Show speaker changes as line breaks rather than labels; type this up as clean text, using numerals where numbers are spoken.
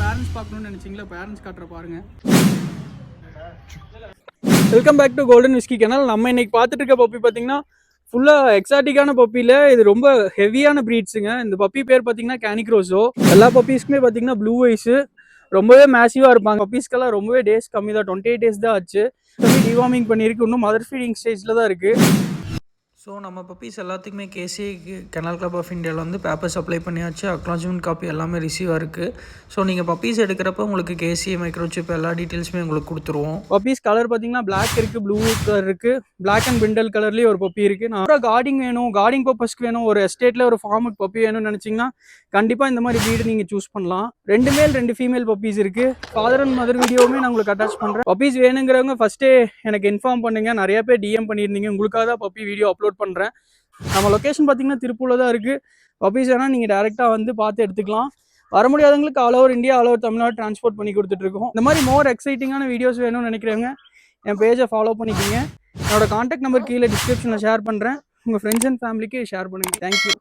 Parents பார்க்கணும்னு நினச்சிங்களா, parents காட்டுற பாருங்க. Welcome back to golden whisky kennel. நம்ம இன்னைக்கு பார்த்துட்டு இருக்க பப்பி பார்த்தீங்கன்னா ஃபுல்லாக எக்ஸாட்டிக்கான பப்பியில் இது ரொம்ப ஹெவியான ப்ரீட்ஸுங்க. இந்த பப்பி பேர் பார்த்தீங்கன்னா கேனிக்ரோஸோ. எல்லா பப்பீஸ்க்குமே பார்த்தீங்கன்னா ப்ளூ ஐஸு, ரொம்பவே மேசிவாக இருப்பாங்க. பப்பீஸ்க்கெல்லாம் ரொம்பவே டேஸ் கம்மி தான், 28 days தான் ஆச்சு. டிவார்மிங் பண்ணியிருக்கு, இன்னும் மதர் ஃபீடிங் ஸ்டேஜில் தான் இருக்குது. ஸோ நம்ம பப்பீஸ் எல்லாத்துக்குமே கேசிஐ கெனல் கிளப் ஆஃப் இந்தியாவில் வந்து பேப்பர்ஸ் அப்ளை பண்ணியாச்சு. அக்னாலஜ்மெண்ட் காப்பி எல்லாமே ரிசீவாக இருக்குது. ஸோ நீங்கள் பப்பீஸ் எடுக்கிறப்ப உங்களுக்கு கேசிஐ மைக்ரோசிப் எல்லா டீட்டெயில்ஸுமே உங்களுக்கு கொடுத்துருவோம். பப்பீஸ் கலர் பார்த்தீங்கன்னா பிளாக் இருக்குது, ப்ளூ கலர் இருக்குது, பிளாக் அண்ட் பிண்டல் கலர்லேயே ஒரு பப்பி இருக்குது. நான் கார்டிங் வேணும், கார்டிங் பர்பஸ்க்கு வேணும், ஒரு எஸ்டேட்டில் ஒரு ஃபார்முக்கு பப்பி வேணும்னு நினச்சிங்கன்னா கண்டிப்பாக இந்த மாதிரி வீடு நீங்கள் சூஸ் பண்ணலாம். 2 மேல் 2 ஃபீமேல் பப்பீஸ் இருக்குது. ஃபாதர் அண்ட் மதர் வீடியோவுமே நான் உங்களுக்கு அட்டாச் பண்ணுறேன். பப்பீஸ் வேணுங்கிறவங்க ஃபஸ்ட்டே எனக்கு இன்ஃபார்ம் பண்ணுங்கள். நிறைய பேர் டிஎம் பண்ணியிருந்தீங்க, உங்களுக்காக தான் பப்பி வீடியோ அப்லோட் பண்ணுறேன். நம்ம லொக்கேஷன் பார்த்தீங்கன்னா திருப்பூரில் தான் இருக்குது. பப்பீஸ் வேணால் நீங்கள் டேரெக்டாக வந்து பார்த்து எடுத்துக்கலாம். வர முடியாதவங்களுக்கு all over India, all over Tamil Nadu transport பண்ணி கொடுத்துட்ருக்கோம். இந்த மாதிரி மோர் எக்ஸைட்டிங்கான வீடியோஸ் வேணும்னு நினைக்கிறவங்க என் பேஜை ஃபாலோ பண்ணிக்கிங்க. என்னோட கான்டாக்ட் நம்பர் கீழே டிஸ்கிரிப்ஷனில் ஷேர் பண்ணுறேன். உங்கள் ஃப்ரெண்ட்ஸ் அண்ட் ஃபேமிலிக்கு ஷேர் பண்ணுங்கள். தேங்க்யூ.